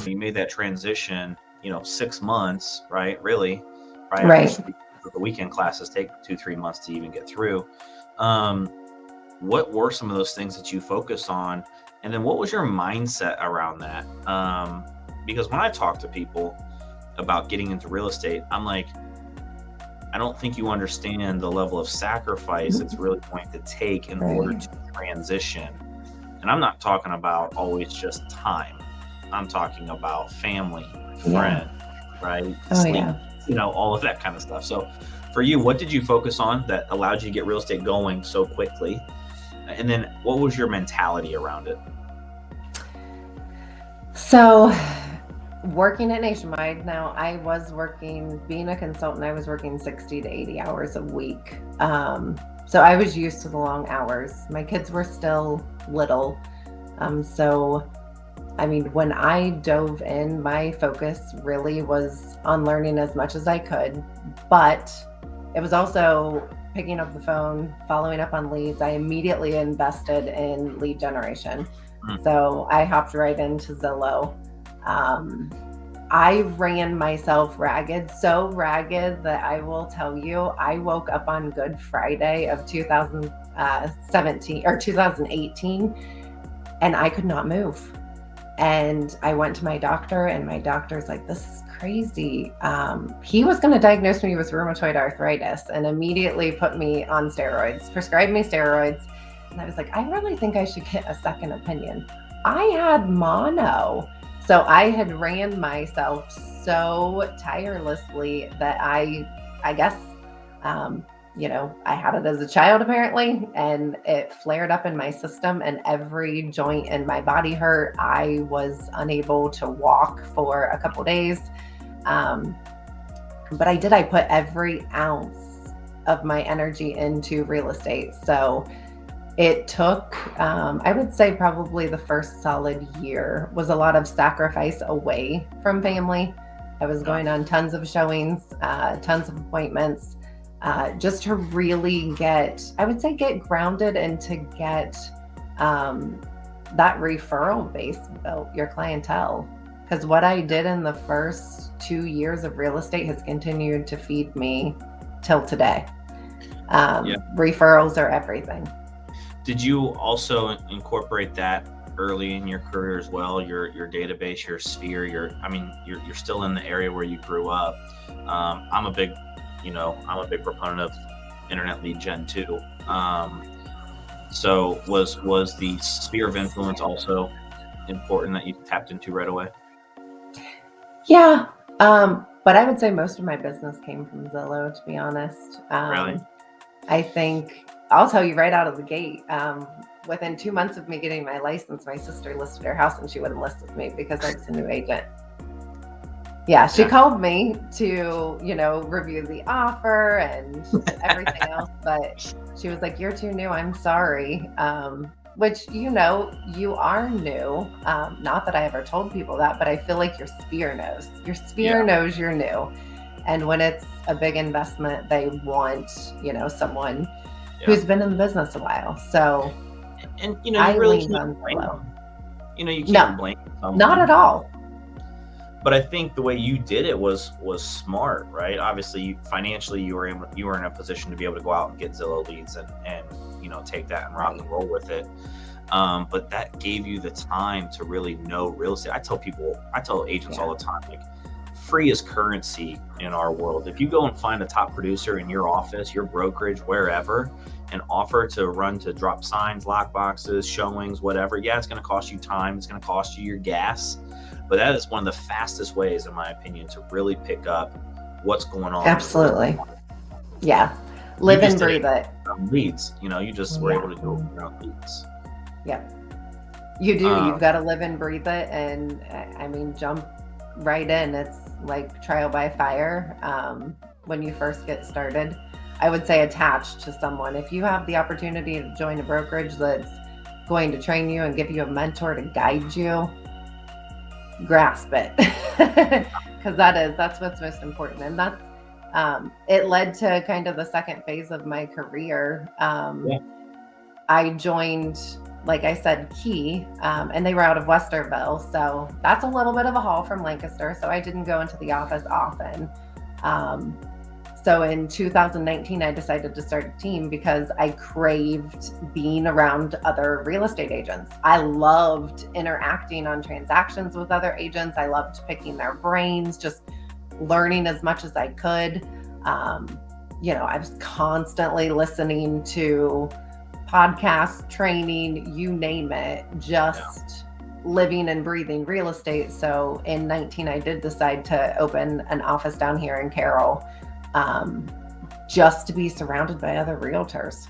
you made that transition, 6 months, right? Really, right after Right. school, the weekend classes take 2-3 months to even get through. Um, what were some of those things that you focused on, and then what was your mindset around that? Because when I talk to people about getting into real estate, I'm like, I don't think you understand the level of sacrifice it's really going to take in order Right. to transition. And I'm not talking about always just time. I'm talking about family, Yeah. friends, right? Oh, Sleep, yeah. all of that kind of stuff. So for you, what did you focus on that allowed you to get real estate going so quickly? And then what was your mentality around it? So, working at Nationwide now, I was working, being a consultant, I was working 60 to 80 hours a week. So I was used to the long hours. My kids were still little. So, I mean, when I dove in, my focus really was on learning as much as I could, but it was also picking up the phone, following up on leads. I immediately invested in lead generation. Mm. So I hopped right into Zillow. Um, I ran myself ragged, so ragged that I will tell you, I woke up on Good Friday of 2017 or 2018, and I could not move. And I went to my doctor, and my doctor's like, this is crazy. He was going to diagnose me with rheumatoid arthritis and immediately put me on steroids, prescribed me steroids. And I was like, I really think I should get a second opinion. I had mono. So I had ran myself so tirelessly that I guess, I had it as a child apparently, and it flared up in my system, and every joint in my body hurt. I was unable to walk for a couple days. But I put every ounce of my energy into real estate. So it took, I would say probably the first solid year was a lot of sacrifice away from family. I was going on tons of showings, tons of appointments, just to really get grounded and to get that referral base built, your clientele. Because what I did in the first 2 years of real estate has continued to feed me till today. Referrals are everything. Did you also incorporate that early in your career as well? Your database, your sphere, you're still in the area where you grew up. I'm a big proponent of internet lead gen too. So was the sphere of influence also important that you tapped into right away? Yeah. But I would say most of my business came from Zillow, to be honest. Really? I think I'll tell you right out of the gate. Within 2 months of me getting my license, my sister listed her house, and she wouldn't list with me because I was a new agent. Yeah, she called me to, review the offer and everything else, but she was like, "You're too new. I'm sorry." Which, you are new. Not that I ever told people that, but I feel like your sphere knows. Your sphere knows you're new. And when it's a big investment, they want, someone who's been in the business a while. So, and you really can't blame them. You can't blame someone. Not at all. But I think the way you did it was smart, right? Obviously, financially, you were in a position to be able to go out and get Zillow leads and take that and rock and roll with it. But that gave you the time to really know real estate. I tell agents all the time, like, free is currency in our world. If you go and find a top producer in your office, your brokerage, wherever, and offer to drop signs, lock boxes, showings, whatever, it's going to cost you time. It's going to cost you your gas. But that is one of the fastest ways, in my opinion, to really pick up what's going on. Absolutely. Yeah. Live and breathe it. Leads. You just were able to do it around leads. Yeah. You do. You've got to live and breathe it. And jump right in. It's like trial by fire. When you first get started, I would say attached to someone. If you have the opportunity to join a brokerage that's going to train you and give you a mentor to guide you, grasp it. Because that's what's most important. And that's it led to kind of the second phase of my career. I joined like I said, Key, and they were out of Westerville. So that's a little bit of a haul from Lancaster. So I didn't go into the office often. So in 2019, I decided to start a team because I craved being around other real estate agents. I loved interacting on transactions with other agents. I loved picking their brains, just learning as much as I could. I was constantly listening to podcasts, training, you name it, just living and breathing real estate. So in 19, I did decide to open an office down here in Carroll, just to be surrounded by other realtors.